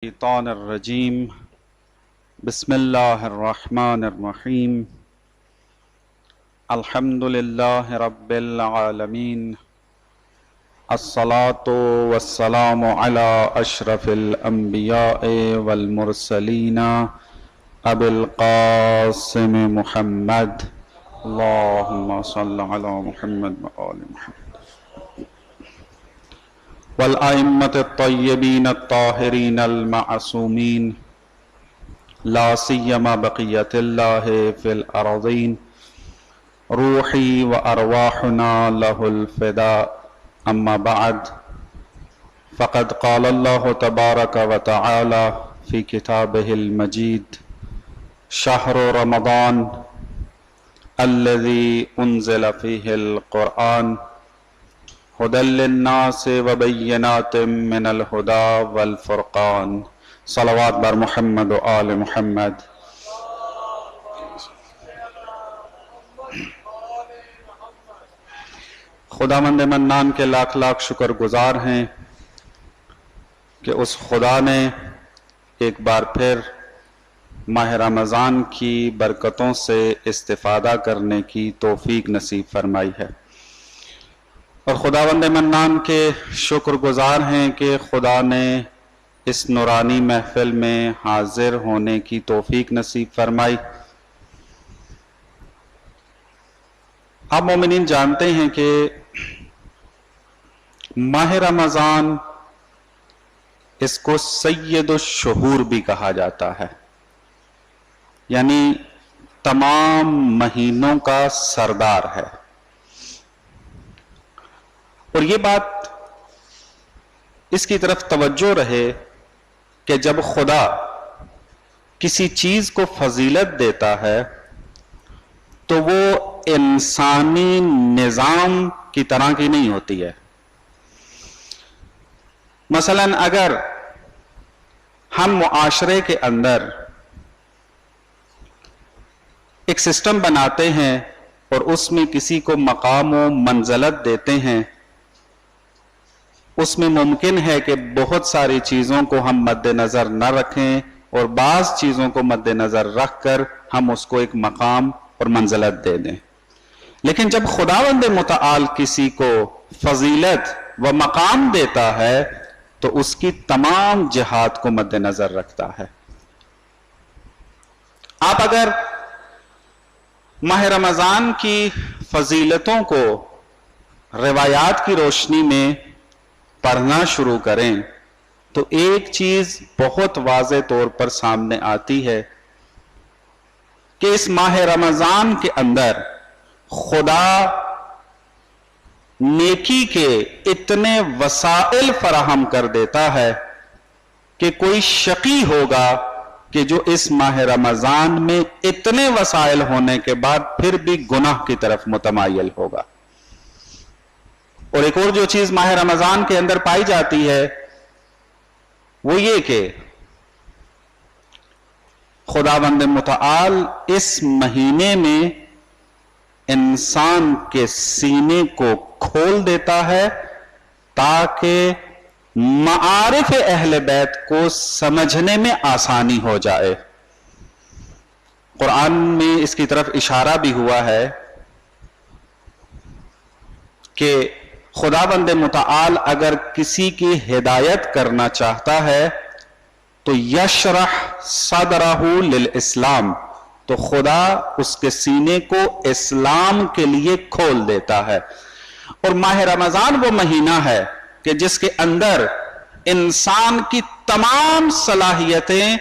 الشيطان الرجيم بسم الله الرحمن الرحيم الحمد لله رب العالمين الصلاة والسلام على أشرف الأنبياء والمرسلين أبي القاسم محمد اللهم صل على محمد وآل محمد والأئمة الطيبين الطاهرين المعصومين لا سيما بقية الله في الأرضين روحي وأرواحنا له الفداء أما بعد فقد قال الله تبارك وتعالى في كتابه المجيد شهر رمضان الذي أنزل فيه القرآن هدى للناس وبينات من الهدى والفرقان صلوات بر محمد و آل محمد. خداوند منان کے لاکھ لاکھ شکر گزار ہیں کہ اس خدا نے ایک بار پھر ماہ رمضان کی برکتوں سے استفادہ کرنے کی توفیق نصیب فرمائی ہے، اور خداوند منان کے شکر گزار ہیں کہ خدا نے اس نورانی محفل میں حاضر ہونے کی توفیق نصیب فرمائی۔ آپ مومنین جانتے ہیں کہ ماہ رمضان اس کو سید الشہور بھی کہا جاتا ہے، یعنی تمام مہینوں کا سردار ہے۔ اور یہ بات اس کی طرف توجہ رہے کہ جب خدا کسی چیز کو فضیلت دیتا ہے تو وہ انسانی نظام کی طرح کی نہیں ہوتی ہے۔ مثلا اگر ہم معاشرے کے اندر ایک سسٹم بناتے ہیں اور اس میں کسی کو مقام و منزلت دیتے ہیں، اس میں ممکن ہے کہ بہت ساری چیزوں کو ہم مد نظر نہ رکھیں اور بعض چیزوں کو مد نظر رکھ کر ہم اس کو ایک مقام اور منزلت دے دیں۔ لیکن جب خداوند متعال کسی کو فضیلت و مقام دیتا ہے تو اس کی تمام جہات کو مد نظر رکھتا ہے۔ آپ اگر ماہ رمضان کی فضیلتوں کو روایات کی روشنی میں پڑھنا شروع کریں تو ایک چیز بہت واضح طور پر سامنے آتی ہے کہ اس ماہ رمضان کے اندر خدا نیکی کے اتنے وسائل فراہم کر دیتا ہے کہ کوئی شقی ہوگا کہ جو اس ماہ رمضان میں اتنے وسائل ہونے کے بعد پھر بھی گناہ کی طرف متمائل ہوگا۔ اور ایک اور جو چیز ماہ رمضان کے اندر پائی جاتی ہے وہ یہ کہ خداوند متعال اس مہینے میں انسان کے سینے کو کھول دیتا ہے تاکہ معارف اہل بیت کو سمجھنے میں آسانی ہو جائے۔ قرآن میں اس کی طرف اشارہ بھی ہوا ہے کہ خداوند متعال اگر کسی کی ہدایت کرنا چاہتا ہے تو یشرح صدرہ للاسلام، تو خدا اس کے سینے کو اسلام کے لیے کھول دیتا ہے۔ اور ماہ رمضان وہ مہینہ ہے کہ جس کے اندر انسان کی تمام صلاحیتیں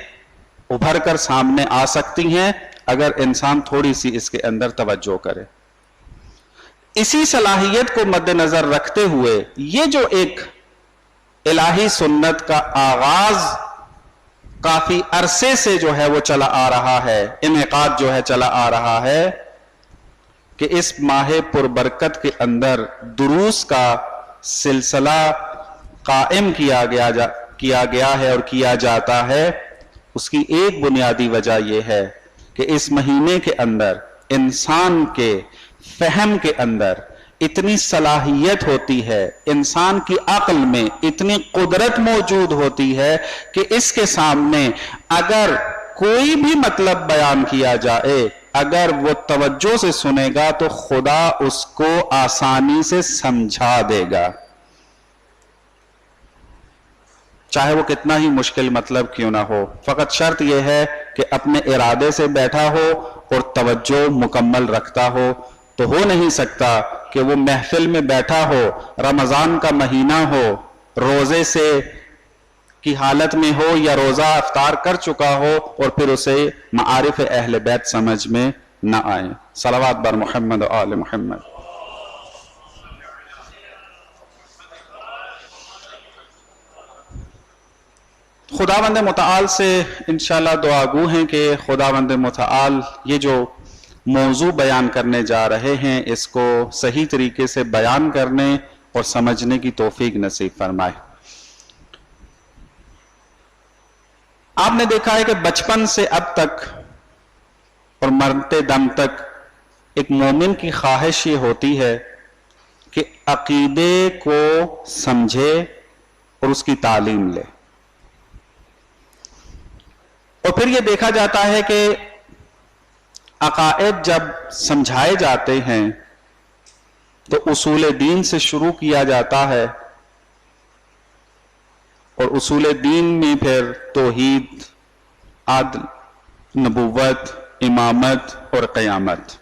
ابھر کر سامنے آ سکتی ہیں اگر انسان تھوڑی سی اس کے اندر توجہ کرے۔ اسی صلاحیت کو مد نظر رکھتے ہوئے یہ جو ایک الہی سنت کا آغاز کافی عرصے سے جو ہے وہ چلا آ رہا ہے، انعقاد جو ہے چلا آ رہا ہے کہ اس ماہ پربرکت کے اندر دروس کا سلسلہ قائم کیا گیا ہے اور کیا جاتا ہے، اس کی ایک بنیادی وجہ یہ ہے کہ اس مہینے کے اندر انسان کے فہم کے اندر اتنی صلاحیت ہوتی ہے, انسان کی عقل میں اتنی قدرت موجود ہوتی ہے کہ اس کے سامنے اگر کوئی بھی مطلب بیان کیا جائے, اگر وہ توجہ سے سنے گا تو خدا اس کو آسانی سے سمجھا دے گا, چاہے وہ کتنا ہی مشکل مطلب کیوں نہ ہو. فقط شرط یہ ہے کہ اپنے ارادے سے بیٹھا ہو اور توجہ مکمل رکھتا ہو. تو ہو نہیں سکتا کہ وہ محفل میں بیٹھا ہو, رمضان کا مہینہ ہو, روزے سے کی حالت میں ہو یا روزہ افطار کر چکا ہو اور پھر اسے معارف اہل بیت سمجھ میں نہ آئے. صلوات بر محمد و آل محمد. خداوند متعال سے انشاءاللہ دعا گو ہیں کہ خداوند متعال یہ جو موضوع بیان کرنے جا رہے ہیں اس کو صحیح طریقے سے بیان کرنے اور سمجھنے کی توفیق نصیب فرمائے. آپ نے دیکھا ہے کہ بچپن سے اب تک اور مرتے دم تک ایک مومن کی خواہش یہ ہوتی ہے کہ عقیدے کو سمجھے اور اس کی تعلیم لے. اور پھر یہ دیکھا جاتا ہے کہ عقائد جب سمجھائے جاتے ہیں تو اصول دین سے شروع کیا جاتا ہے, اور اصول دین میں پھر توحید, عدل, نبوت, امامت اور قیامت.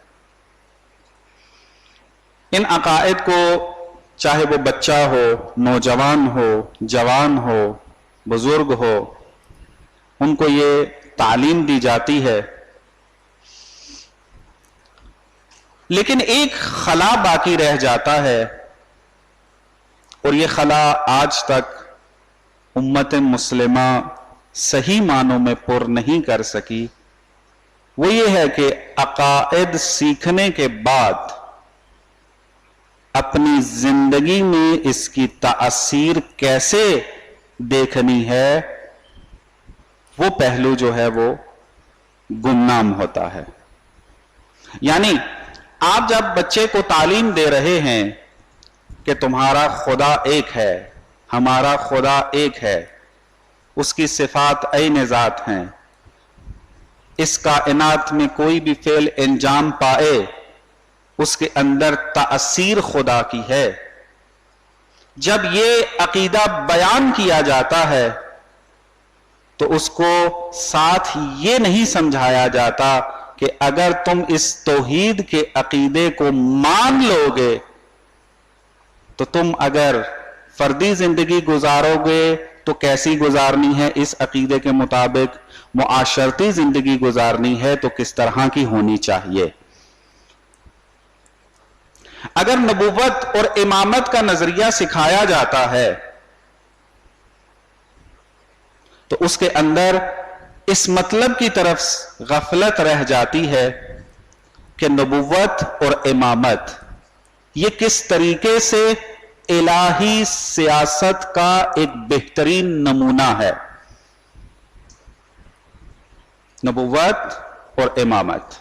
ان عقائد کو چاہے وہ بچہ ہو, نوجوان ہو, جوان ہو, بزرگ ہو, ان کو یہ تعلیم دی جاتی ہے. لیکن ایک خلا باقی رہ جاتا ہے, اور یہ خلا آج تک امت مسلمہ صحیح معنوں میں پر نہیں کر سکی. وہ یہ ہے کہ عقائد سیکھنے کے بعد اپنی زندگی میں اس کی تاثیر کیسے دیکھنی ہے, وہ پہلو جو ہے وہ گمنام ہوتا ہے. یعنی آپ جب بچے کو تعلیم دے رہے ہیں کہ تمہارا خدا ایک ہے, ہمارا خدا ایک ہے, اس کی صفات عین ذات ہیں, اس کائنات میں کوئی بھی فعل انجام پائے اس کے اندر تاثیر خدا کی ہے, جب یہ عقیدہ بیان کیا جاتا ہے تو اس کو ساتھ یہ نہیں سمجھایا جاتا کہ اگر تم اس توحید کے عقیدے کو مان لو گے تو تم اگر فردی زندگی گزارو گے تو کیسی گزارنی ہے اس عقیدے کے مطابق, معاشرتی زندگی گزارنی ہے تو کس طرح کی ہونی چاہیے. اگر نبوت اور امامت کا نظریہ سکھایا جاتا ہے تو اس کے اندر اس مطلب کی طرف غفلت رہ جاتی ہے کہ نبوت اور امامت یہ کس طریقے سے الہی سیاست کا ایک بہترین نمونہ ہے. نبوت اور امامت,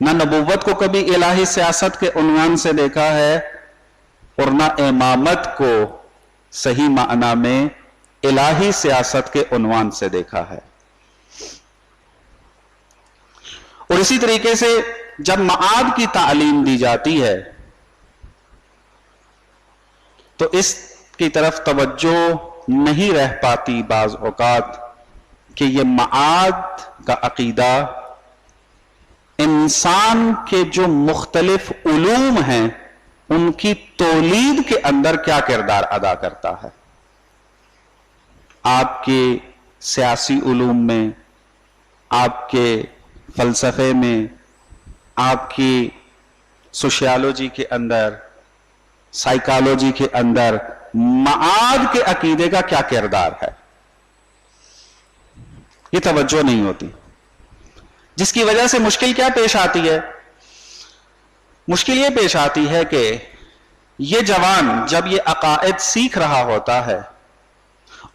نہ نبوت کو کبھی الہی سیاست کے عنوان سے دیکھا ہے اور نہ امامت کو صحیح معنی میں الہی سیاست کے عنوان سے دیکھا ہے. اور اسی طریقے سے جب معاد کی تعلیم دی جاتی ہے تو اس کی طرف توجہ نہیں رہ پاتی بعض اوقات کہ یہ معاد کا عقیدہ انسان کے جو مختلف علوم ہیں ان کی تولید کے اندر کیا کردار ادا کرتا ہے. آپ کے سیاسی علوم میں, آپ کے فلسفے میں, آپ کی سوشیالوجی کے اندر, سائیکالوجی کے اندر معاد کے عقیدے کا کیا کردار ہے, یہ توجہ نہیں ہوتی. جس کی وجہ سے مشکل کیا پیش آتی ہے؟ مشکل یہ پیش آتی ہے کہ یہ جوان جب یہ عقائد سیکھ رہا ہوتا ہے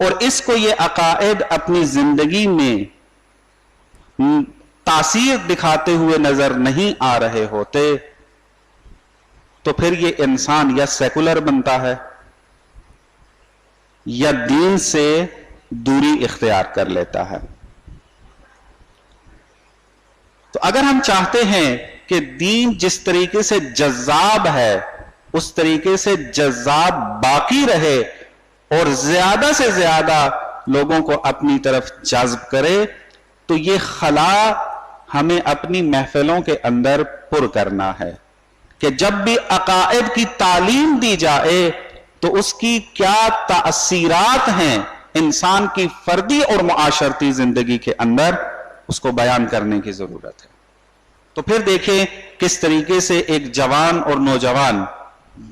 اور اس کو یہ عقائد اپنی زندگی میں تاثیر دکھاتے ہوئے نظر نہیں آ رہے ہوتے تو پھر یہ انسان یا سیکولر بنتا ہے یا دین سے دوری اختیار کر لیتا ہے. تو اگر ہم چاہتے ہیں کہ دین جس طریقے سے جذاب ہے اس طریقے سے جذاب باقی رہے اور زیادہ سے زیادہ لوگوں کو اپنی طرف جذب کرے، تو یہ خلا ہمیں اپنی محفلوں کے اندر پر کرنا ہے کہ جب بھی عقائد کی تعلیم دی جائے تو اس کی کیا تاثیرات ہیں انسان کی فردی اور معاشرتی زندگی کے اندر، اس کو بیان کرنے کی ضرورت ہے. تو پھر دیکھیں کس طریقے سے ایک جوان اور نوجوان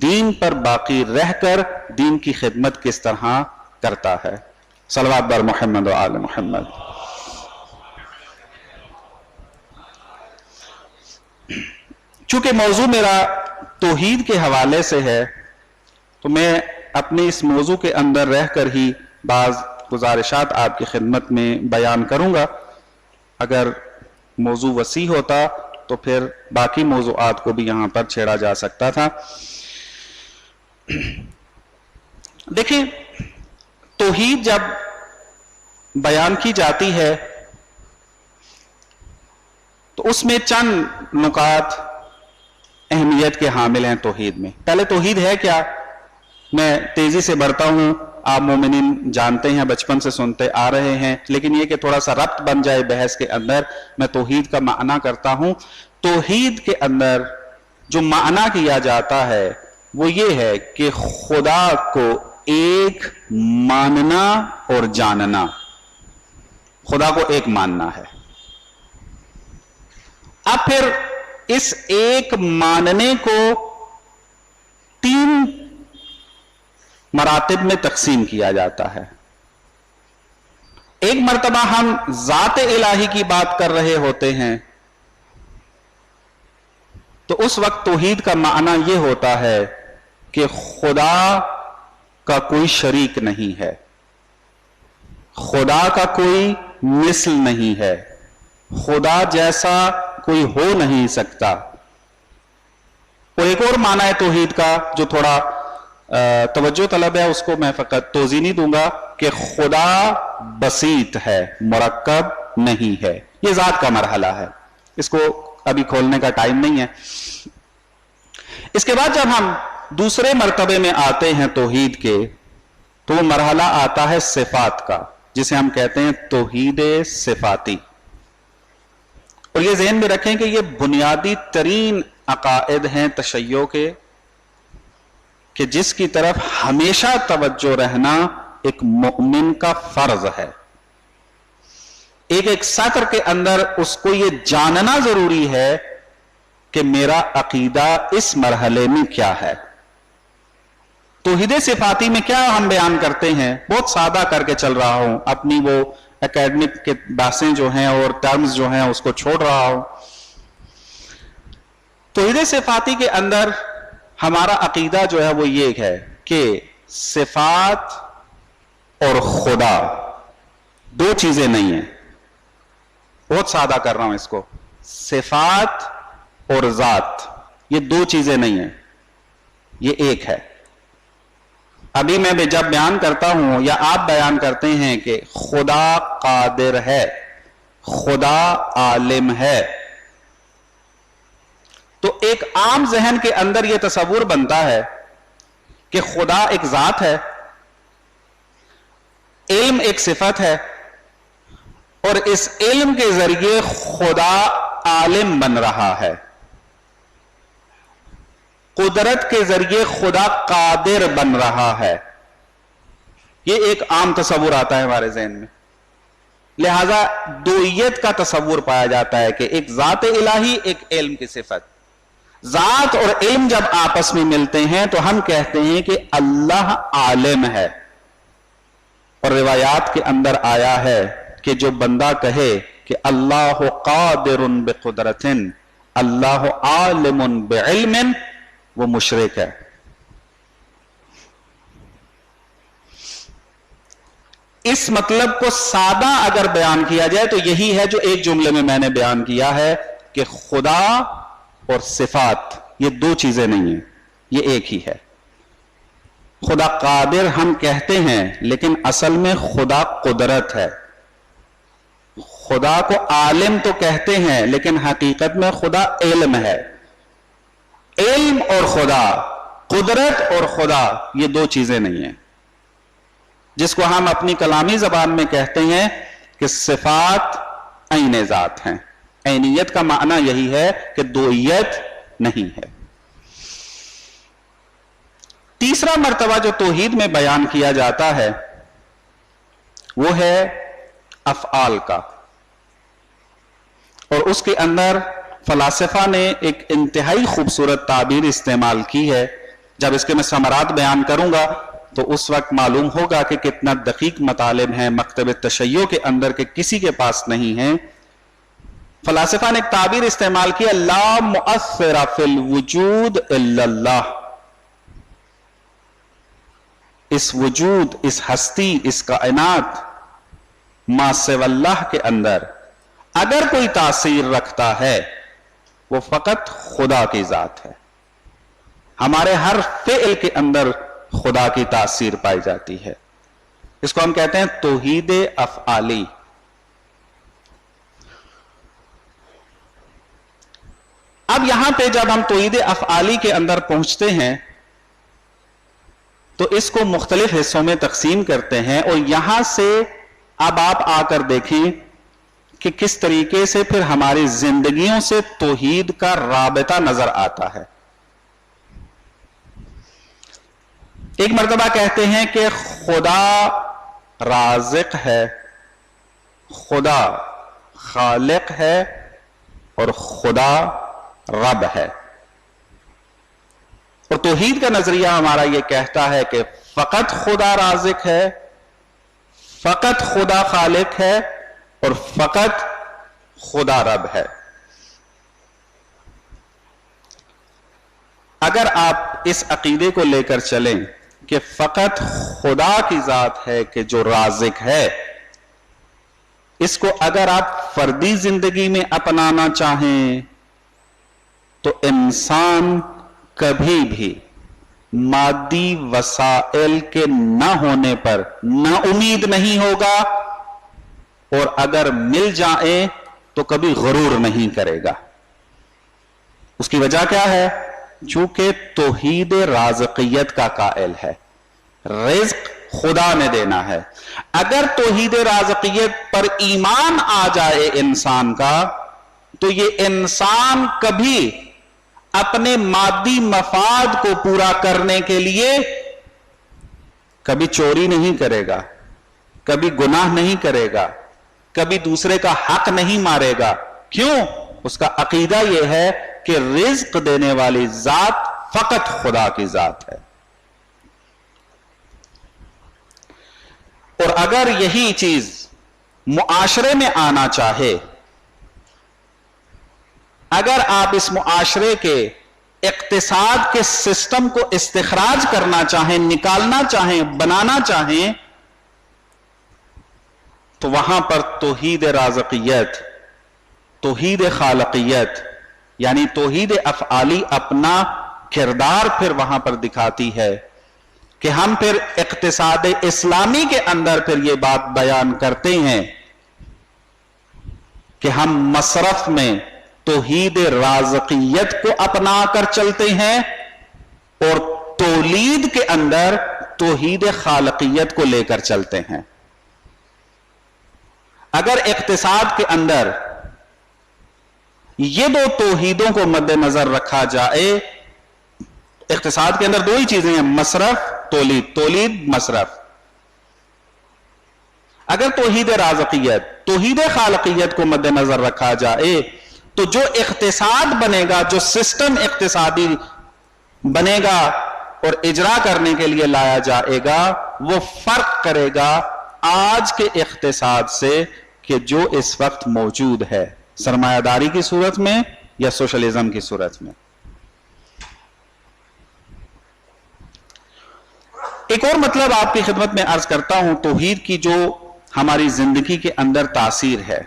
دین پر باقی رہ کر دین کی خدمت کس طرح کرتا ہے. صلوات بر محمد و آل محمد. چونکہ موضوع میرا توحید کے حوالے سے ہے تو میں اپنے اس موضوع کے اندر رہ کر ہی بعض گزارشات آپ کی خدمت میں بیان کروں گا. اگر موضوع وسیع ہوتا تو پھر باقی موضوعات کو بھی یہاں پر چھیڑا جا سکتا تھا. دیکھیں، توحید جب بیان کی جاتی ہے تو اس میں چند نکات اہمیت کے حامل ہیں. توحید میں پہلے توحید ہے کیا؟ میں تیزی سے بڑھتا ہوں، آپ مومنین جانتے ہیں، بچپن سے سنتے آ رہے ہیں، لیکن یہ کہ تھوڑا سا ربط بن جائے بحث کے اندر، میں توحید کا معنی کرتا ہوں. توحید کے اندر جو معنی کیا جاتا ہے وہ یہ ہے کہ خدا کو ایک ماننا اور جاننا. خدا کو ایک ماننا ہے. اب پھر اس ایک ماننے کو 3 مراتب میں تقسیم کیا جاتا ہے. ایک مرتبہ ہم ذات الہی کی بات کر رہے ہوتے ہیں تو اس وقت توحید کا معنی یہ ہوتا ہے کہ خدا کا کوئی شریک نہیں ہے، خدا کا کوئی مثل نہیں ہے، خدا جیسا کوئی ہو نہیں سکتا. اور ایک اور معنی ہے توحید کا جو تھوڑا توجہ طلب ہے، اس کو میں فقط توضیح نہیں دوں گا، کہ خدا بسیط ہے، مرکب نہیں ہے. یہ ذات کا مرحلہ ہے، اس کو ابھی کھولنے کا ٹائم نہیں ہے. اس کے بعد جب ہم دوسرے مرتبے میں آتے ہیں توحید کے تو وہ مرحلہ آتا ہے صفات کا، جسے ہم کہتے ہیں توحید صفاتی. اور یہ ذہن میں رکھیں کہ یہ بنیادی ترین عقائد ہیں تشیع کے، کہ جس کی طرف ہمیشہ توجہ رہنا ایک مومن کا فرض ہے. ایک سطر کے اندر اس کو یہ جاننا ضروری ہے کہ میرا عقیدہ اس مرحلے میں کیا ہے. توحید صفاتی میں کیا ہم بیان کرتے ہیں، بہت سادہ کر کے چل رہا ہوں، اپنی وہ اکیڈمک کے باتیں جو ہیں اور ٹرمز جو ہیں اس کو چھوڑ رہا ہوں. توحید صفاتی کے اندر ہمارا عقیدہ جو ہے وہ یہ ہے کہ صفات اور خدا 2 چیزیں نہیں ہیں. بہت سادہ کر رہا ہوں اس کو. صفات اور ذات یہ 2 چیزیں نہیں ہیں، یہ ایک ہے. ابھی میں جب بیان کرتا ہوں یا آپ بیان کرتے ہیں کہ خدا قادر ہے، خدا عالم ہے، تو ایک عام ذہن کے اندر یہ تصور بنتا ہے کہ خدا ایک ذات ہے، علم ایک صفت ہے، اور اس علم کے ذریعے خدا عالم بن رہا ہے، قدرت کے ذریعے خدا قادر بن رہا ہے. یہ ایک عام تصور آتا ہے ہمارے ذہن میں. لہذا دوئیت کا تصور پایا جاتا ہے کہ ایک ذات الہی، ایک علم کی صفت. ذات اور علم جب آپس میں ملتے ہیں تو ہم کہتے ہیں کہ اللہ عالم ہے. اور روایات کے اندر آیا ہے کہ جو بندہ کہے کہ اللہ قادر بقدرت، اللہ عالم بعلم، وہ مشرک ہے. اس مطلب کو سادہ اگر بیان کیا جائے تو یہی ہے جو ایک جملے میں میں نے بیان کیا ہے کہ خدا اور صفات یہ 2 چیزیں نہیں ہیں. یہ ایک ہی ہے. خدا قادر ہم کہتے ہیں لیکن اصل میں خدا قدرت ہے. خدا کو عالم تو کہتے ہیں لیکن حقیقت میں خدا علم ہے. علم اور خدا، قدرت اور خدا، یہ دو چیزیں نہیں ہیں. جس کو ہم اپنی کلامی زبان میں کہتے ہیں کہ صفات عین ذات ہیں. عینیت کا معنی یہی ہے کہ دوئیت نہیں ہے. تیسرا مرتبہ جو توحید میں بیان کیا جاتا ہے وہ ہے افعال کا، اور اس کے اندر فلاسفہ نے ایک انتہائی خوبصورت تعبیر استعمال کی ہے. جب اس کے میں ثمرات بیان کروں گا تو اس وقت معلوم ہوگا کہ کتنا دقیق مطالب ہیں مکتب تشیع کے اندر کے کسی کے پاس نہیں ہیں. فلاسفہ نے ایک تعبیر استعمال کی، لا مؤثر فی الوجود الا اللہ. اس وجود، اس ہستی، اس کائنات ما سوی اللہ کے اندر اگر کوئی تاثیر رکھتا ہے وہ فقط خدا کی ذات ہے. ہمارے ہر فعل کے اندر خدا کی تاثیر پائی جاتی ہے. اس کو ہم کہتے ہیں توحید افعالی. اب یہاں پہ جب ہم توحید افعالی کے اندر پہنچتے ہیں تو اس کو مختلف حصوں میں تقسیم کرتے ہیں، اور یہاں سے اب آپ آ کر دیکھیں کہ کس طریقے سے پھر ہماری زندگیوں سے توحید کا رابطہ نظر آتا ہے. ایک مرتبہ کہتے ہیں کہ خدا رازق ہے، خدا خالق ہے، اور خدا رب ہے. اور توحید کا نظریہ ہمارا یہ کہتا ہے کہ فقط خدا رازق ہے، فقط خدا خالق ہے، اور فقط خدا رب ہے. اگر آپ اس عقیدے کو لے کر چلیں کہ فقط خدا کی ذات ہے کہ جو رازق ہے، اس کو اگر آپ فردی زندگی میں اپنانا چاہیں تو انسان کبھی بھی مادی وسائل کے نہ ہونے پر نا امید نہیں ہوگا، اور اگر مل جائیں تو کبھی غرور نہیں کرے گا. اس کی وجہ کیا ہے؟ چونکہ توحید رازقیت کا قائل ہے. رزق خدا نے دینا ہے. اگر توحید رازقیت پر ایمان آ جائے انسان کا تو یہ انسان کبھی اپنے مادی مفاد کو پورا کرنے کے لیے کبھی چوری نہیں کرے گا، کبھی گناہ نہیں کرے گا، کبھی دوسرے کا حق نہیں مارے گا. کیوں؟ اس کا عقیدہ یہ ہے کہ رزق دینے والی ذات فقط خدا کی ذات ہے. اور اگر یہی چیز معاشرے میں آنا چاہے، اگر آپ اس معاشرے کے اقتصاد کے سسٹم کو استخراج کرنا چاہیں، نکالنا چاہیں، بنانا چاہیں، تو وہاں پر توحید رازقیت، توحید خالقیت یعنی توحید افعالی اپنا کردار پھر وہاں پر دکھاتی ہے کہ ہم پھر اقتصاد اسلامی کے اندر پھر یہ بات بیان کرتے ہیں کہ ہم مصرف میں توحید رازقیت کو اپنا کر چلتے ہیں اور تولید کے اندر توحید خالقیت کو لے کر چلتے ہیں. اگر اقتصاد کے اندر یہ دو توحیدوں کو مد نظر رکھا جائے، اقتصاد کے اندر دو ہی چیزیں ہیں، مصرف، تولید، تولید، مصرف. اگر توحید رازقیت، توحید خالقیت کو مد نظر رکھا جائے تو جو اقتصاد بنے گا، جو سسٹم اقتصادی بنے گا اور اجرا کرنے کے لیے لایا جائے گا، وہ فرق کرے گا آج کے اقتصاد سے کہ جو اس وقت موجود ہے، سرمایہ داری کی صورت میں یا سوشلزم کی صورت میں. ایک اور مطلب آپ کی خدمت میں عرض کرتا ہوں توحید کی جو ہماری زندگی کے اندر تاثیر ہے.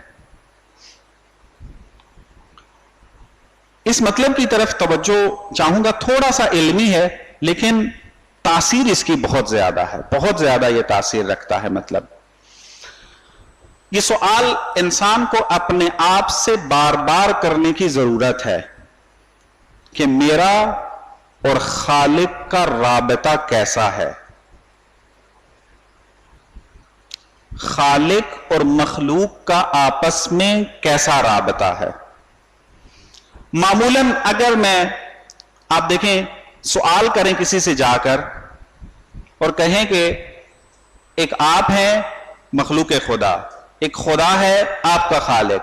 اس مطلب کی طرف توجہ چاہوں گا، تھوڑا سا علمی ہے لیکن تاثیر اس کی بہت زیادہ ہے، بہت زیادہ یہ تاثیر رکھتا ہے۔ مطلب یہ سوال انسان کو اپنے آپ سے بار بار کرنے کی ضرورت ہے کہ میرا اور خالق کا رابطہ کیسا ہے، خالق اور مخلوق کا آپس میں کیسا رابطہ ہے۔ معمولاً اگر میں آپ دیکھیں سوال کریں کسی سے جا کر اور کہیں کہ ایک آپ ہیں مخلوق خدا، ایک خدا ہے آپ کا خالق،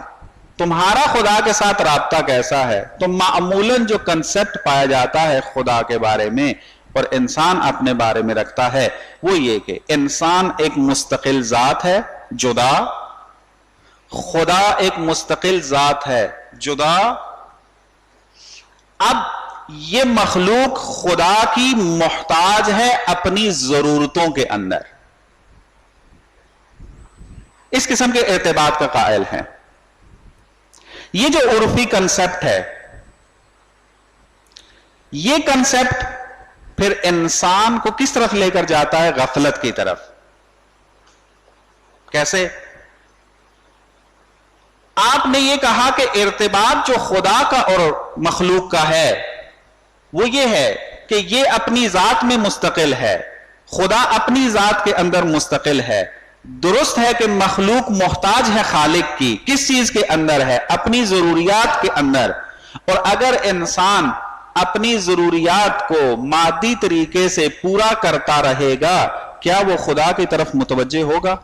تمہارا خدا کے ساتھ رابطہ کیسا ہے، تو معمولاً جو کنسپٹ پایا جاتا ہے خدا کے بارے میں اور انسان اپنے بارے میں رکھتا ہے وہ یہ کہ انسان ایک مستقل ذات ہے جدا، خدا ایک مستقل ذات ہے جدا۔ اب یہ مخلوق خدا کی محتاج ہے اپنی ضرورتوں کے اندر، اس قسم کے ارتباط کا قائل ہے۔ یہ جو عرفی کنسپٹ ہے، یہ کنسپٹ پھر انسان کو کس طرف لے کر جاتا ہے؟ غفلت کی طرف۔ کیسے؟ آپ نے یہ کہا کہ ارتباط جو خدا کا اور مخلوق کا ہے وہ یہ ہے کہ یہ اپنی ذات میں مستقل ہے، خدا اپنی ذات کے اندر مستقل ہے۔ درست ہے کہ مخلوق محتاج ہے خالق کی، کس چیز کے اندر ہے؟ اپنی ضروریات کے اندر۔ اور اگر انسان اپنی ضروریات کو مادی طریقے سے پورا کرتا رہے گا، کیا وہ خدا کی طرف متوجہ ہوگا؟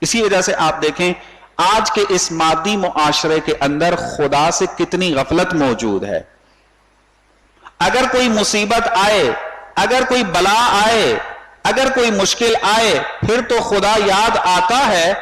اسی وجہ سے آپ دیکھیں آج کے اس مادی معاشرے کے اندر خدا سے کتنی غفلت موجود ہے۔ اگر کوئی مصیبت آئے، اگر کوئی بلا آئے، اگر کوئی مشکل آئے، پھر تو خدا یاد آتا ہے،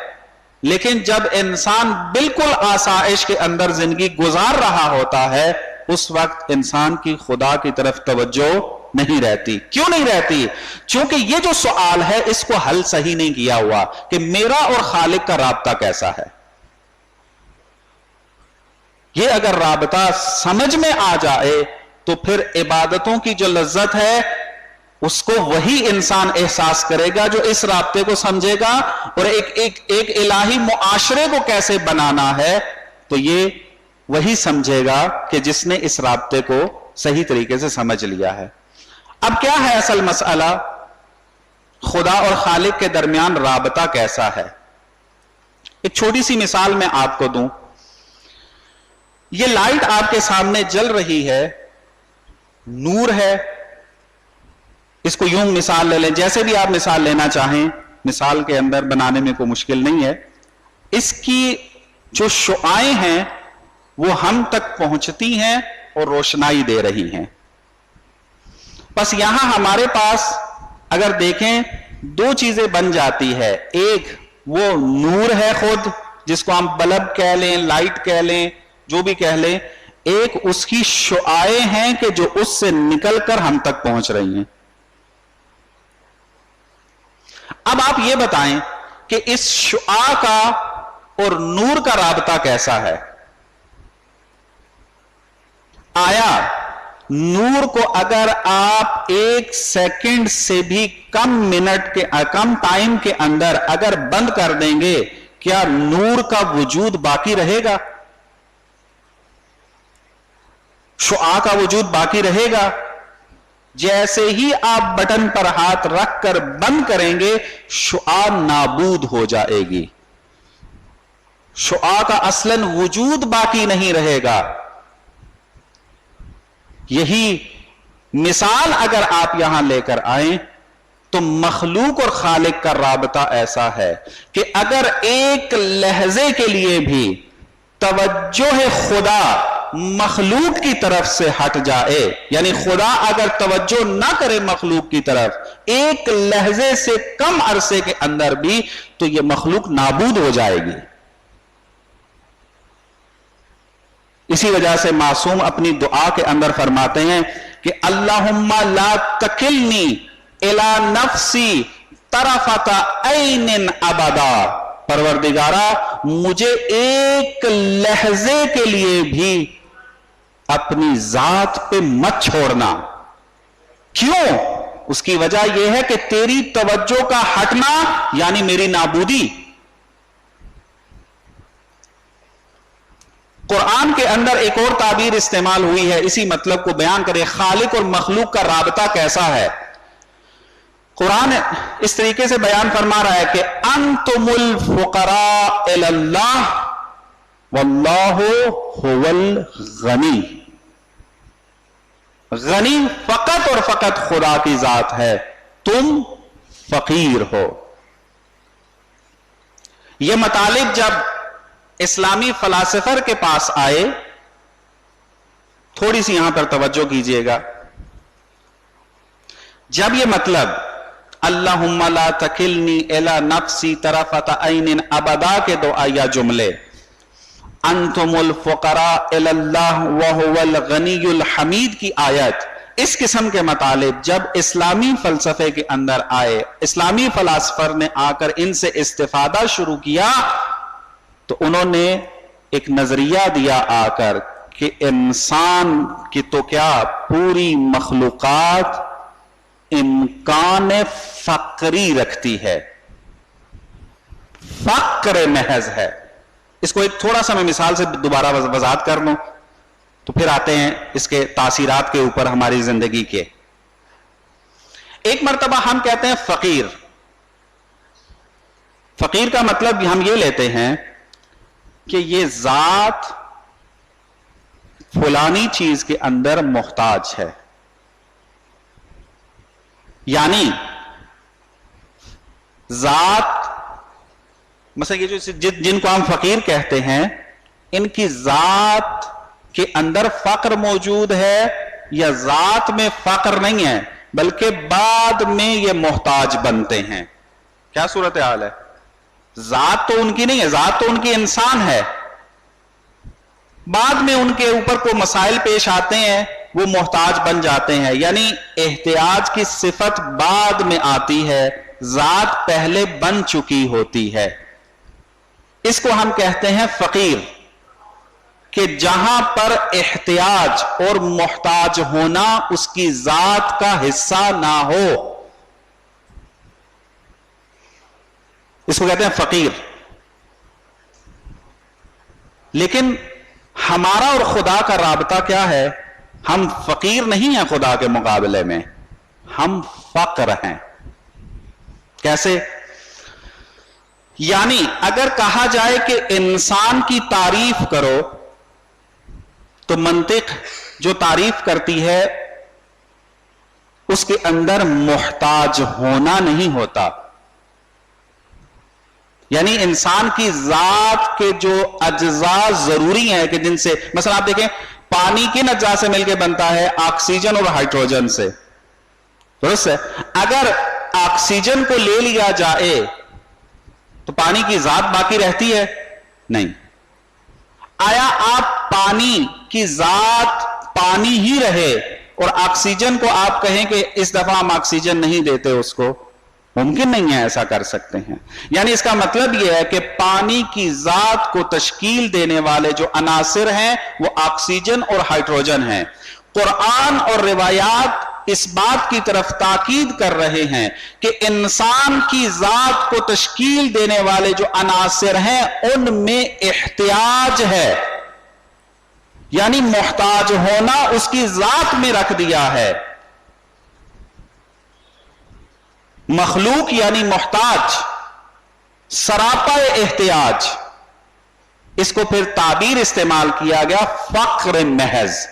لیکن جب انسان بالکل آسائش کے اندر زندگی گزار رہا ہوتا ہے اس وقت انسان کی خدا کی طرف توجہ نہیں رہتی۔ کیوں نہیں رہتی؟ چونکہ یہ جو سوال ہے اس کو حل صحیح نہیں کیا ہوا کہ میرا اور خالق کا رابطہ کیسا ہے۔ یہ اگر رابطہ سمجھ میں آ جائے تو پھر عبادتوں کی جو لذت ہے اس کو وہی انسان احساس کرے گا جو اس رابطے کو سمجھے گا، اور ایک الہی معاشرے کو کیسے بنانا ہے تو یہ وہی سمجھے گا کہ جس نے اس رابطے کو صحیح طریقے سے سمجھ لیا ہے۔ اب کیا ہے اصل مسئلہ؟ خدا اور خالق کے درمیان رابطہ کیسا ہے؟ ایک چھوٹی سی مثال میں آپ کو دوں۔ یہ لائٹ آپ کے سامنے جل رہی ہے، نور ہے، اس کو یوں مثال لے لیں، جیسے بھی آپ مثال لینا چاہیں، مثال کے اندر بنانے میں کوئی مشکل نہیں ہے۔ اس کی جو شعاعیں ہیں وہ ہم تک پہنچتی ہیں اور روشنائی دے رہی ہیں۔ بس یہاں ہمارے پاس اگر دیکھیں دو چیزیں بن جاتی ہے، ایک وہ نور ہے خود جس کو ہم بلب کہہ لیں، لائٹ کہہ لیں، جو بھی کہہ لیں، ایک اس کی شعاعیں ہیں کہ جو اس سے نکل کر ہم تک پہنچ رہی ہیں۔ اب آپ یہ بتائیں کہ اس شعاع کا اور نور کا رابطہ کیسا ہے؟ آیا نور کو اگر آپ 1 سیکنڈ سے بھی کم ٹائم کے اندر اگر بند کر دیں گے، کیا نور کا وجود باقی رہے گا؟ شعاع کا وجود باقی رہے گا؟ جیسے ہی آپ بٹن پر ہاتھ رکھ کر بند کریں گے شعاع نابود ہو جائے گی، شعاع کا اصلاً وجود باقی نہیں رہے گا۔ یہی مثال اگر آپ یہاں لے کر آئیں تو مخلوق اور خالق کا رابطہ ایسا ہے کہ اگر ایک لحظے کے لیے بھی توجہ خدا مخلوق کی طرف سے ہٹ جائے، یعنی خدا اگر توجہ نہ کرے مخلوق کی طرف ایک لحظے سے کم عرصے کے اندر بھی، تو یہ مخلوق نابود ہو جائے گی۔ اسی وجہ سے معصوم اپنی دعا کے اندر فرماتے ہیں کہ اللہم لا تکلنی الی نفسی طرفۃ عین ابدا، پروردگارا مجھے ایک لہجے کے لیے بھی اپنی ذات پہ مت چھوڑنا. کیوں؟ اس کی وجہ یہ ہے کہ تیری توجہ کا ہٹنا یعنی میری نابودی. قرآن کے اندر ایک اور تعبیر استعمال ہوئی ہے اسی مطلب کو بیان کرے. خالق اور مخلوق کا رابطہ کیسا ہے؟ قرآن اس طریقے سے بیان فرما رہا ہے کہ انتم الفقراء الی اللہ واللہ هو الغنی. غنی فقط اور فقط خدا کی ذات ہے، تم فقیر ہو. یہ مطالب جب اسلامی فلاسفر کے پاس آئے، تھوڑی سی یہاں پر توجہ کیجئے گا. جب یہ مطلب اللہم لا تکلنی الی نفسی طرفۃ عین ابدا کے دو آیا جملے، انتم الفقراء الی اللہ وہو الغنی الحمید کی آیت، اس قسم کے مطالب جب اسلامی فلسفے کے اندر آئے، اسلامی فلاسفر نے آ کر ان سے استفادہ شروع کیا، تو انہوں نے ایک نظریہ دیا آ کر کہ انسان کی تو کیا پوری مخلوقات امکان فقری رکھتی ہے، فقر محض ہے. اس کو ایک تھوڑا سا میں مثال سے دوبارہ وضاحت کر لوں تو پھر آتے ہیں اس کے تاثیرات کے اوپر ہماری زندگی کے. ایک مرتبہ ہم کہتے ہیں فقیر. فقیر کا مطلب ہم یہ لیتے ہیں کہ یہ ذات فلانی چیز کے اندر محتاج ہے. یعنی ذات مثلا یہ جو جن کو ہم فقیر کہتے ہیں، ان کی ذات کے اندر فقر موجود ہے یا ذات میں فقر نہیں ہے بلکہ بعد میں یہ محتاج بنتے ہیں. کیا صورتحال ہے؟ ذات تو ان کی نہیں ہے، ذات تو ان کی انسان ہے، بعد میں ان کے اوپر کوئی مسائل پیش آتے ہیں وہ محتاج بن جاتے ہیں. یعنی احتیاج کی صفت بعد میں آتی ہے، ذات پہلے بن چکی ہوتی ہے. اس کو ہم کہتے ہیں فقیر، کہ جہاں پر احتیاج اور محتاج ہونا اس کی ذات کا حصہ نہ ہو، اس کو کہتے ہیں فقیر. لیکن ہمارا اور خدا کا رابطہ کیا ہے؟ ہم فقیر نہیں ہیں خدا کے مقابلے میں، ہم فقر ہیں. کیسے؟ یعنی اگر کہا جائے کہ انسان کی تعریف کرو تو منطق جو تعریف کرتی ہے اس کے اندر محتاج ہونا نہیں ہوتا. یعنی انسان کی ذات کے جو اجزاء ضروری ہیں کہ جن سے مثلا آپ دیکھیں پانی کن اجزاء سے مل کے بنتا ہے؟ آکسیجن اور ہائیڈروجن سے. درست ہے؟ اگر آکسیجن کو لے لیا جائے تو پانی کی ذات باقی رہتی ہے؟ نہیں. آیا آپ پانی کی ذات پانی ہی رہے اور آکسیجن کو آپ کہیں کہ اس دفعہ ہم آکسیجن نہیں دیتے اس کو؟ ممکن نہیں ہے ایسا کر سکتے ہیں. یعنی اس کا مطلب یہ ہے کہ پانی کی ذات کو تشکیل دینے والے جو عناصر ہیں وہ آکسیجن اور ہائیڈروجن ہیں. قرآن اور روایات اس بات کی طرف تاکید کر رہے ہیں کہ انسان کی ذات کو تشکیل دینے والے جو عناصر ہیں ان میں احتیاج ہے، یعنی محتاج ہونا اس کی ذات میں رکھ دیا ہے. مخلوق یعنی محتاج، سراپا احتیاج. اس کو پھر تعبیر استعمال کیا گیا فقر محض.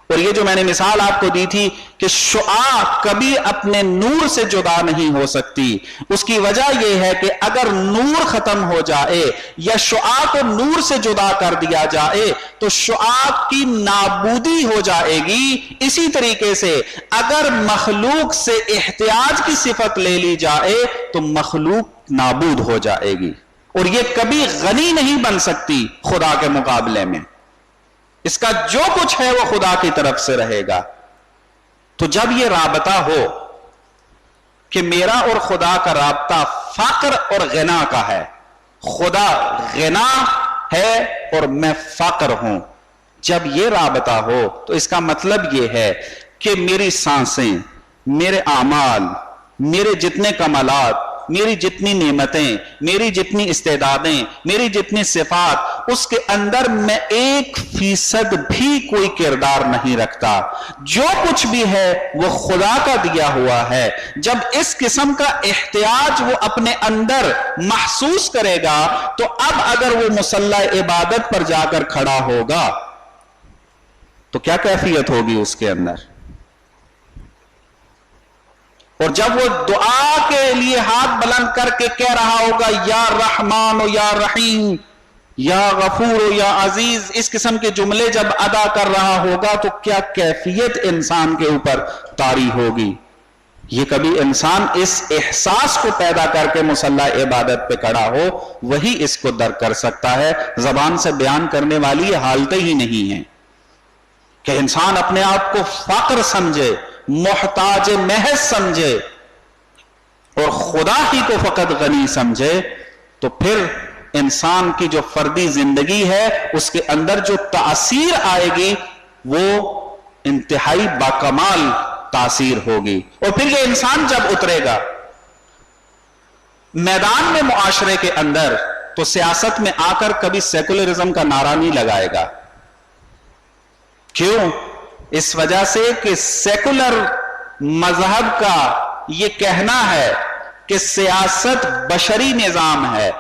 اور یہ جو میں نے مثال آپ کو دی تھی کہ شعاع کبھی اپنے نور سے جدا نہیں ہو سکتی، اس کی وجہ یہ ہے کہ اگر نور ختم ہو جائے یا شعاع کو نور سے جدا کر دیا جائے تو شعاع کی نابودی ہو جائے گی. اسی طریقے سے اگر مخلوق سے احتیاج کی صفت لے لی جائے تو مخلوق نابود ہو جائے گی، اور یہ کبھی غنی نہیں بن سکتی خدا کے مقابلے میں. اس کا جو کچھ ہے وہ خدا کی طرف سے رہے گا. تو جب یہ رابطہ ہو کہ میرا اور خدا کا رابطہ فقر اور غنا کا ہے، خدا غنا ہے اور میں فقر ہوں. جب یہ رابطہ ہو تو اس کا مطلب یہ ہے کہ میری سانسیں، میرے اعمال، میرے جتنے کمالات، میری جتنی نعمتیں، میری جتنی استعدادیں، میری جتنی صفات، اس کے اندر میں 1% بھی کوئی کردار نہیں رکھتا. جو کچھ بھی ہے وہ خدا کا دیا ہوا ہے. جب اس قسم کا احتیاج وہ اپنے اندر محسوس کرے گا تو اب اگر وہ مصلی عبادت پر جا کر کھڑا ہوگا تو کیا کیفیت ہوگی اس کے اندر؟ اور جب وہ دعا کے لیے ہاتھ بلند کر کے کہہ رہا ہوگا یا رحمان و یا رحیم، یا غفور و یا عزیز، اس قسم کے جملے جب ادا کر رہا ہوگا تو کیا کیفیت انسان کے اوپر طاری ہوگی. یہ کبھی انسان اس احساس کو پیدا کر کے مصلی عبادت پہ کھڑا ہو، وہی اس کو درک کر سکتا ہے. زبان سے بیان کرنے والی یہ حالتیں ہی نہیں ہیں کہ انسان اپنے آپ کو فقر سمجھے، محتاج محض سمجھے اور خدا ہی کو فقط غنی سمجھے. تو پھر انسان کی جو فردی زندگی ہے اس کے اندر جو تاثیر آئے گی وہ انتہائی باکمال تاثیر ہوگی. اور پھر یہ انسان جب اترے گا میدان میں معاشرے کے اندر تو سیاست میں آ کر کبھی سیکولرزم کا نعرہ نہیں لگائے گا. کیوں؟ اس وجہ سے کہ سیکولر مذہب کا یہ کہنا ہے کہ سیاست بشری نظام ہے،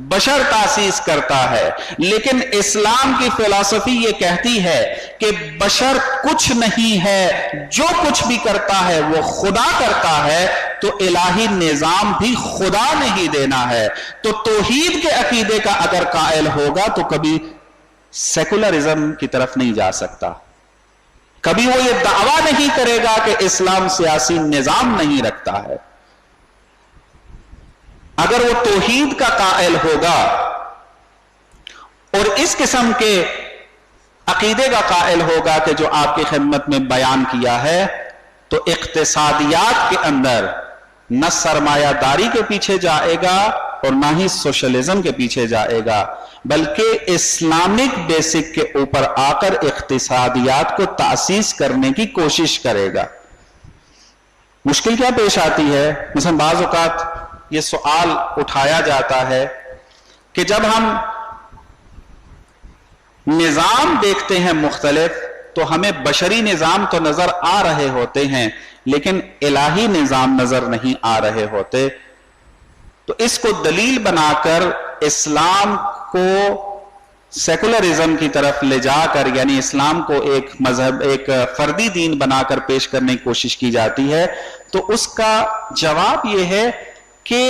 بشر تاسیس کرتا ہے، لیکن اسلام کی فلسفی یہ کہتی ہے کہ بشر کچھ نہیں ہے، جو کچھ بھی کرتا ہے وہ خدا کرتا ہے. تو الہی نظام بھی خدا نے ہی دینا ہے. تو توحید کے عقیدے کا اگر قائل ہوگا تو کبھی سیکولرزم کی طرف نہیں جا سکتا. کبھی وہ یہ دعویٰ نہیں کرے گا کہ اسلام سیاسی نظام نہیں رکھتا ہے. اگر وہ توحید کا قائل ہوگا اور اس قسم کے عقیدے کا قائل ہوگا کہ جو آپ کی خدمت میں بیان کیا ہے، تو اقتصادیات کے اندر نہ سرمایہ داری کے پیچھے جائے گا اور نہ ہی سوشلزم کے پیچھے جائے گا، بلکہ اسلامک بیسک کے اوپر آ کر اقتصادیات کو تاسیس کرنے کی کوشش کرے گا. مشکل کیا پیش آتی ہے؟ مثلا بعض اوقات یہ سوال اٹھایا جاتا ہے کہ جب ہم نظام دیکھتے ہیں مختلف تو ہمیں بشری نظام تو نظر آ رہے ہوتے ہیں لیکن الہی نظام نظر نہیں آ رہے ہوتے. تو اس کو دلیل بنا کر اسلام کو سیکولرزم کی طرف لے جا کر، یعنی اسلام کو ایک مذہب، ایک فردی دین بنا کر پیش کرنے کی کوشش کی جاتی ہے. تو اس کا جواب یہ ہے کہ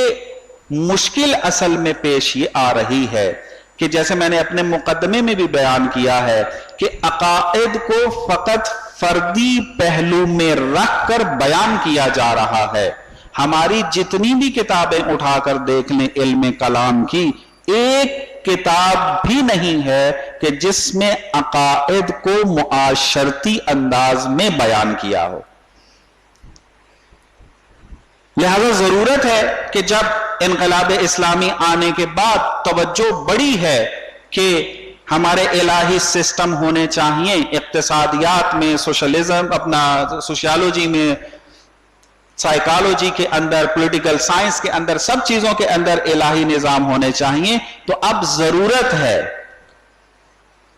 مشکل اصل میں پیش یہ آ رہی ہے کہ جیسے میں نے اپنے مقدمے میں بھی بیان کیا ہے کہ عقائد کو فقط فردی پہلو میں رکھ کر بیان کیا جا رہا ہے. ہماری جتنی بھی کتابیں اٹھا کر دیکھ لیں علم کلام کی، ایک کتاب بھی نہیں ہے کہ جس میں عقائد کو معاشرتی انداز میں بیان کیا ہو. لہذا ضرورت ہے کہ جب انقلاب اسلامی آنے کے بعد توجہ بڑی ہے کہ ہمارے الہی سسٹم ہونے چاہیے، اقتصادیات میں، سوشلزم، اپنا سوشیالوجی میں، سائیکالوجی کے اندر، پولیٹیکل سائنس کے اندر، سب چیزوں کے اندر الہی نظام ہونے چاہیے. تو اب ضرورت ہے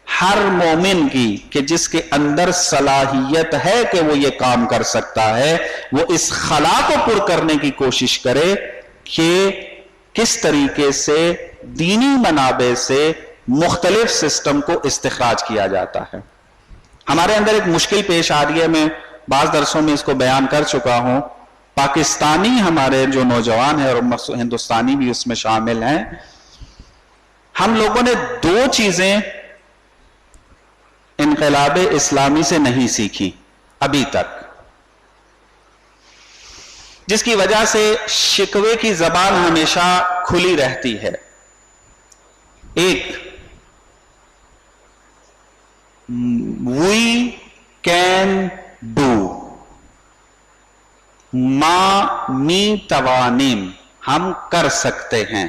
ہر مومن کی کہ جس کے اندر صلاحیت ہے کہ وہ یہ کام کر سکتا ہے، وہ اس خلا کو پر کرنے کی کوشش کرے کہ کس طریقے سے دینی منابع سے مختلف سسٹم کو استخراج کیا جاتا ہے. ہمارے اندر ایک مشکل پیش آ رہی ہے، میں بعض درسوں میں اس کو بیان کر چکا ہوں. پاکستانی ہمارے جو نوجوان ہیں اور ہندوستانی بھی اس میں شامل ہیں، ہم لوگوں نے دو چیزیں انقلاب اسلامی سے نہیں سیکھی ابھی تک، جس کی وجہ سے شکوے کی زبان ہمیشہ کھلی رہتی ہے. ایک، وی کین ڈو، ما می توانیم، ہم کر سکتے ہیں.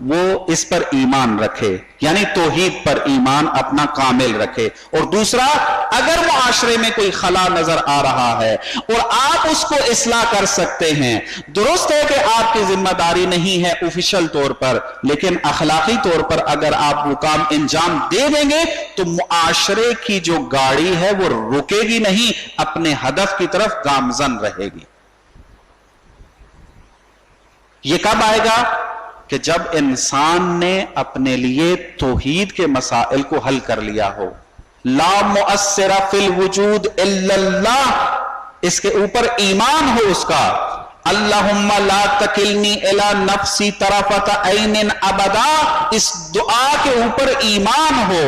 وہ اس پر ایمان رکھے، یعنی توحید پر ایمان اپنا کامل رکھے۔ اور دوسرا، اگر معاشرے میں کوئی خلا نظر آ رہا ہے اور آپ اس کو اصلاح کر سکتے ہیں، درست ہے کہ آپ کی ذمہ داری نہیں ہے آفیشل طور پر، لیکن اخلاقی طور پر اگر آپ وہ کام انجام دے دیں گے تو معاشرے کی جو گاڑی ہے وہ رکے گی نہیں، اپنے ہدف کی طرف گامزن رہے گی۔ یہ کب آئے گا؟ کہ جب انسان نے اپنے لیے توحید کے مسائل کو حل کر لیا ہو۔ لا مؤثر فی الوجود الا اللہ، اس کے اوپر ایمان ہو اس کا، اللہم لا تکلنی الی نفسی طرفۃ عین ابدا، اس دعا کے اوپر ایمان ہو،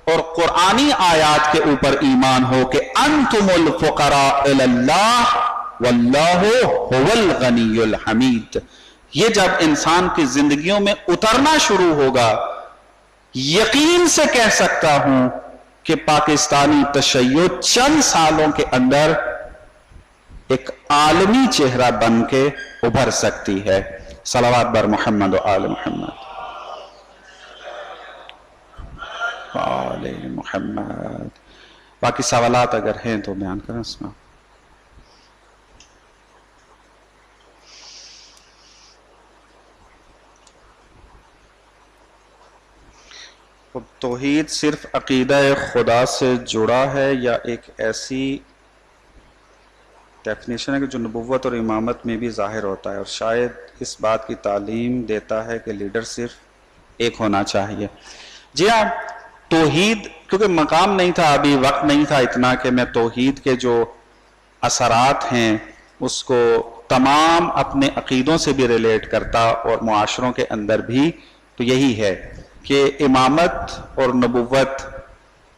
اور قرآنی آیات کے اوپر ایمان ہو کہ انتم الفقراء الی اللہ واللہ هو الغنی الحمید۔ یہ جب انسان کی زندگیوں میں اترنا شروع ہوگا، یقین سے کہہ سکتا ہوں کہ پاکستانی تشیع چند سالوں کے اندر ایک عالمی چہرہ بن کے ابھر سکتی ہے۔ صلوات بر محمد و آل محمد، آل محمد۔ باقی سوالات اگر ہیں تو بیان کریں اس میں۔ توحید صرف عقیدہ خدا سے جڑا ہے یا ایک ایسی ڈیفینیشن ہے کہ جو نبوت اور امامت میں بھی ظاہر ہوتا ہے، اور شاید اس بات کی تعلیم دیتا ہے کہ لیڈر صرف ایک ہونا چاہیے؟ جی ہاں، توحید کیونکہ مقام نہیں تھا، ابھی وقت نہیں تھا اتنا کہ میں توحید کے جو اثرات ہیں اس کو تمام اپنے عقیدوں سے بھی ریلیٹ کرتا، اور معاشروں کے اندر بھی تو یہی ہے کہ امامت اور نبوت،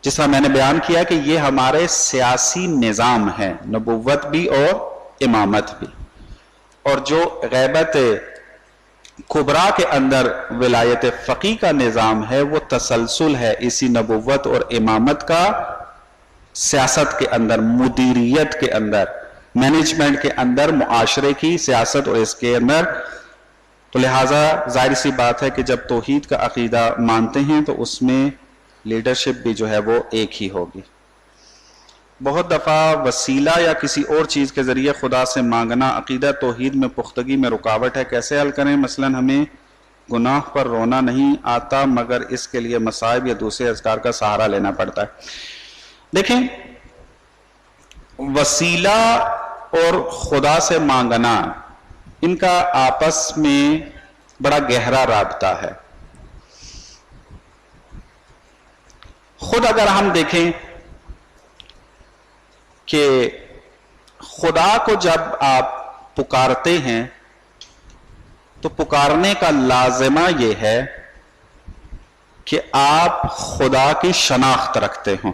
جس طرح میں نے بیان کیا کہ یہ ہمارے سیاسی نظام ہے، نبوت بھی اور امامت بھی، اور جو غیبت کبریٰ کے اندر ولایت فقیہ کا نظام ہے وہ تسلسل ہے اسی نبوت اور امامت کا، سیاست کے اندر، مدیریت کے اندر، مینجمنٹ کے اندر، معاشرے کی سیاست اور اس کے اندر۔ تو لہٰذا ظاہر سی بات ہے کہ جب توحید کا عقیدہ مانتے ہیں تو اس میں لیڈرشپ بھی جو ہے وہ ایک ہی ہوگی۔ بہت دفعہ وسیلہ یا کسی اور چیز کے ذریعے خدا سے مانگنا عقیدہ توحید میں پختگی میں رکاوٹ ہے، کیسے حل کریں؟ مثلا ہمیں گناہ پر رونا نہیں آتا مگر اس کے لیے مصائب یا دوسرے اذکار کا سہارا لینا پڑتا ہے۔ دیکھیں، وسیلہ اور خدا سے مانگنا، ان کا آپس میں بڑا گہرا رابطہ ہے۔ خود اگر ہم دیکھیں کہ خدا کو جب آپ پکارتے ہیں تو پکارنے کا لازمہ یہ ہے کہ آپ خدا کی شناخت رکھتے ہوں،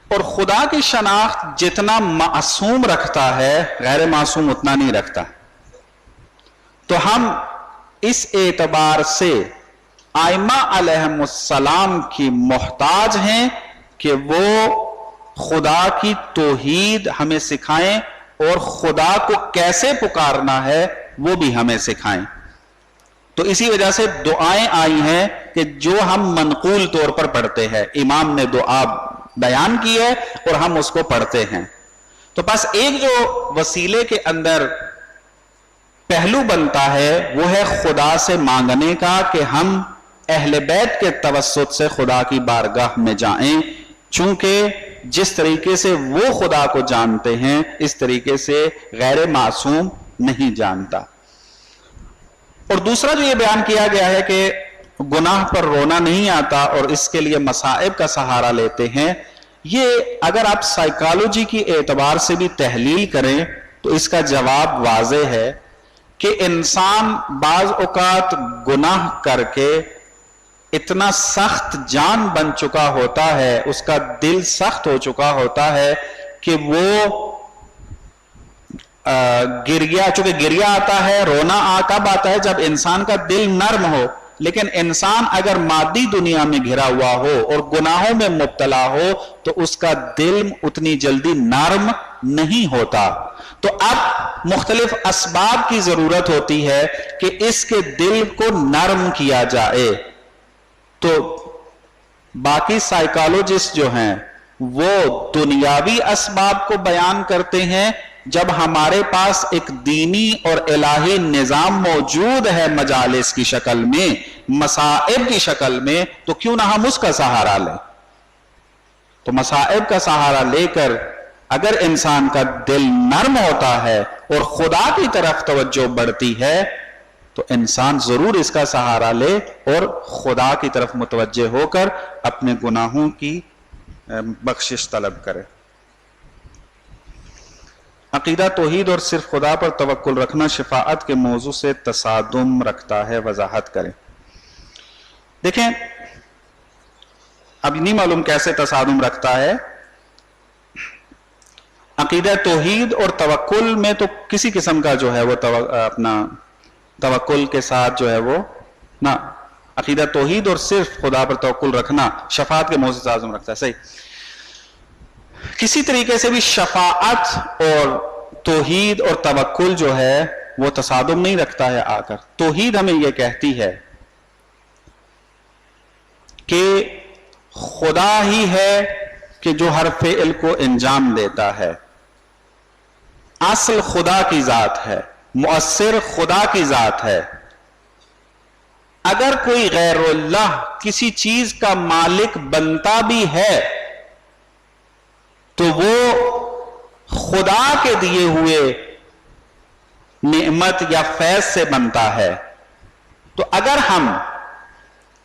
اور خدا کی شناخت جتنا معصوم رکھتا ہے غیر معصوم اتنا نہیں رکھتا۔ تو ہم اس اعتبار سے ائمہ علیہم السلام کی محتاج ہیں کہ وہ خدا کی توحید ہمیں سکھائیں، اور خدا کو کیسے پکارنا ہے وہ بھی ہمیں سکھائیں۔ تو اسی وجہ سے دعائیں آئی ہیں کہ جو ہم منقول طور پر پڑھتے ہیں، امام نے دعا بیان کی ہے اور ہم اس کو پڑھتے ہیں۔ تو بس ایک جو وسیلے کے اندر پہلو بنتا ہے وہ ہے خدا سے مانگنے کا کہ ہم اہل بیت کے توسط سے خدا کی بارگاہ میں جائیں، چونکہ جس طریقے سے وہ خدا کو جانتے ہیں اس طریقے سے غیر معصوم نہیں جانتا۔ اور دوسرا جو یہ بیان کیا گیا ہے کہ گناہ پر رونا نہیں آتا اور اس کے لیے مصائب کا سہارا لیتے ہیں، یہ اگر آپ سائیکالوجی کی اعتبار سے بھی تحلیل کریں تو اس کا جواب واضح ہے کہ انسان بعض اوقات گناہ کر کے اتنا سخت جان بن چکا ہوتا ہے، اس کا دل سخت ہو چکا ہوتا ہے کہ وہ چونکہ گریا آتا ہے، رونا کب آتا ہے؟ جب انسان کا دل نرم ہو۔ لیکن انسان اگر مادی دنیا میں گھرا ہوا ہو اور گناہوں میں مبتلا ہو تو اس کا دل اتنی جلدی نرم نہیں ہوتا. تو اب مختلف اسباب کی ضرورت ہوتی ہے کہ اس کے دل کو نرم کیا جائے. تو باقی سائیکالوجسٹ جو ہیں وہ دنیاوی اسباب کو بیان کرتے ہیں. جب ہمارے پاس ایک دینی اور الہی نظام موجود ہے مجالس کی شکل میں، مصائب کی شکل میں، تو کیوں نہ ہم اس کا سہارا لیں. تو مصائب کا سہارا لے کر اگر انسان کا دل نرم ہوتا ہے اور خدا کی طرف توجہ بڑھتی ہے تو انسان ضرور اس کا سہارا لے اور خدا کی طرف متوجہ ہو کر اپنے گناہوں کی بخشش طلب کرے. عقیدہ توحید اور صرف خدا پر توکل رکھنا شفاعت کے موضوع سے تصادم رکھتا ہے، وضاحت کریں. دیکھیں اب نہیں معلوم کیسے تصادم رکھتا ہے. عقیدہ توحید اور توکل میں تو کسی قسم کا جو ہے وہ اپنا توکل کے ساتھ جو ہے وہ نہ، عقیدہ توحید اور صرف خدا پر توکل رکھنا شفاعت کے موضوع سے تصادم رکھتا ہے. صحیح. کسی طریقے سے بھی شفاعت اور توحید اور توکل جو ہے وہ تصادم نہیں رکھتا ہے. آ کر توحید ہمیں یہ کہتی ہے کہ خدا ہی ہے کہ جو ہر فعل کو انجام دیتا ہے. اصل خدا کی ذات ہے، مؤثر خدا کی ذات ہے. اگر کوئی غیر اللہ کسی چیز کا مالک بنتا بھی ہے تو وہ خدا کے دیے ہوئے نعمت یا فیض سے بنتا ہے. تو اگر ہم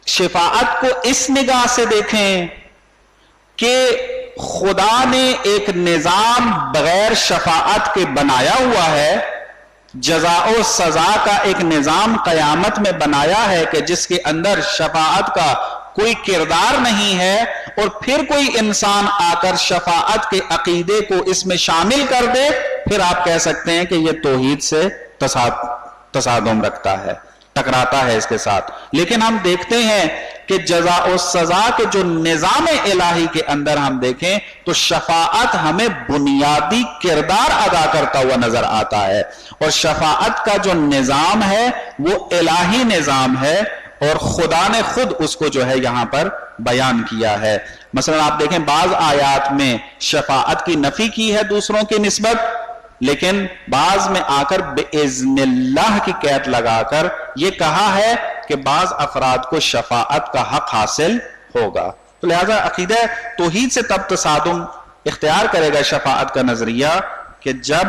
شفاعت کو اس نگاہ سے دیکھیں کہ خدا نے ایک نظام بغیر شفاعت کے بنایا ہوا ہے، جزا و سزا کا ایک نظام قیامت میں بنایا ہے کہ جس کے اندر شفاعت کا کوئی کردار نہیں ہے، اور پھر کوئی انسان آ کر شفاعت کے عقیدے کو اس میں شامل کر دے، پھر آپ کہہ سکتے ہیں کہ یہ توحید سے تصادم رکھتا ہے، ٹکراتا ہے اس کے ساتھ. لیکن ہم دیکھتے ہیں کہ جزا و سزا کے جو نظام الہی کے اندر ہم دیکھیں تو شفاعت ہمیں بنیادی کردار ادا کرتا ہوا نظر آتا ہے. اور شفاعت کا جو نظام ہے وہ الہی نظام ہے اور خدا نے خود اس کو جو ہے یہاں پر بیان کیا ہے. مثلا آپ دیکھیں بعض آیات میں شفاعت کی نفی کی ہے دوسروں کی نسبت، لیکن بعض میں آ کر بِإِذْنِ اللہ کی قید لگا کر یہ کہا ہے کہ بعض افراد کو شفاعت کا حق حاصل ہوگا. تو لہذا عقیدہ توحید سے تب تصادم اختیار کرے گا شفاعت کا نظریہ کہ جب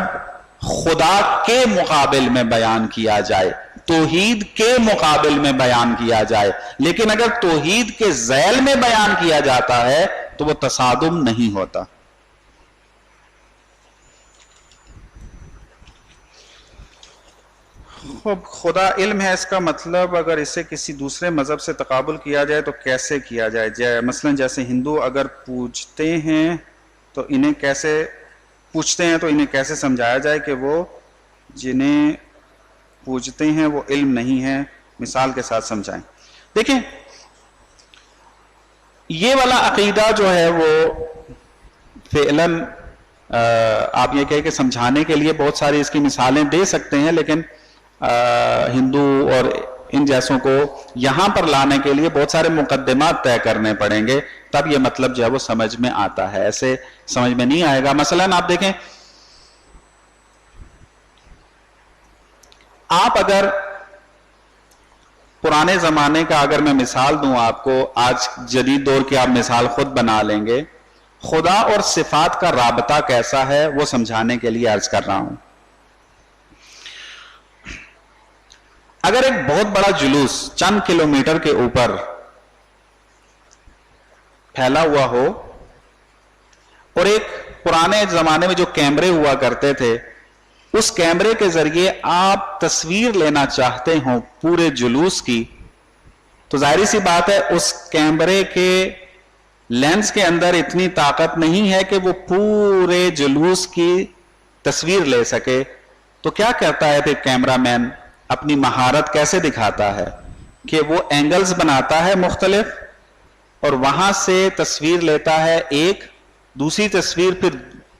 خدا کے مقابل میں بیان کیا جائے، توحید کے مقابل میں بیان کیا جائے. لیکن اگر توحید کے ذیل میں بیان کیا جاتا ہے تو وہ تصادم نہیں ہوتا. خدا علم ہے، اس کا مطلب اگر اسے کسی دوسرے مذہب سے تقابل کیا جائے تو کیسے کیا جائے؟ مثلا جیسے ہندو اگر پوچھتے ہیں تو انہیں کیسے سمجھایا جائے کہ وہ جنہیں پوجتے ہیں وہ علم نہیں ہے؟ مثال کے ساتھ سمجھائیں. دیکھیں یہ والا عقیدہ جو ہے وہ فعلاً آپ یہ کہیں کہ سمجھانے کے لیے بہت ساری اس کی مثالیں دے سکتے ہیں، لیکن ہندو اور ان جیسوں کو یہاں پر لانے کے لیے بہت سارے مقدمات طے کرنے پڑیں گے، تب یہ مطلب جو ہے وہ سمجھ میں آتا ہے، ایسے سمجھ میں نہیں آئے گا. مثلاً آپ دیکھیں، آپ اگر پرانے زمانے کا اگر میں مثال دوں آپ کو، آج جدید دور کی آپ مثال خود بنا لیں گے. خدا اور صفات کا رابطہ کیسا ہے وہ سمجھانے کے لیے عرض کر رہا ہوں. اگر ایک بہت بڑا جلوس چند کلومیٹر کے اوپر پھیلا ہوا ہو اور ایک پرانے زمانے میں جو کیمرے ہوا کرتے تھے اس کیمرے کے ذریعے آپ تصویر لینا چاہتے ہوں پورے جلوس کی، تو ظاہری سی بات ہے اس کیمرے کے لینس کے اندر اتنی طاقت نہیں ہے کہ وہ پورے جلوس کی تصویر لے سکے. تو کیا کرتا ہے پھر کیمرہ مین؟ اپنی مہارت کیسے دکھاتا ہے کہ وہ اینگلز بناتا ہے مختلف اور وہاں سے تصویر لیتا ہے ایک، دوسری تصویر پھر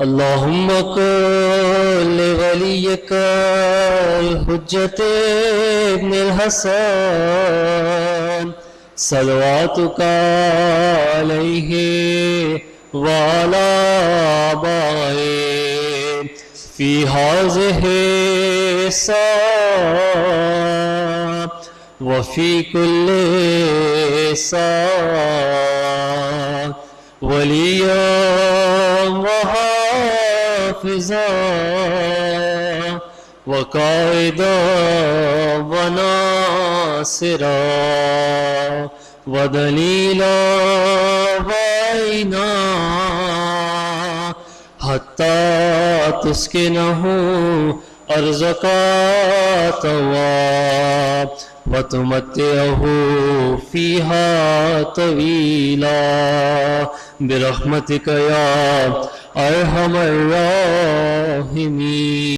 اللهم قل لوليك الحجة ابن الحسن صلواتك عليه وعلى آبائه في هذه الساعة وفي كل ساعة وليا وحافظا وقائدا وناصرا ودليلا وعينا حتى تسكنه أرزك طوى وتمتعه فيها طويلا برحمتك يا أرحم الراحمين.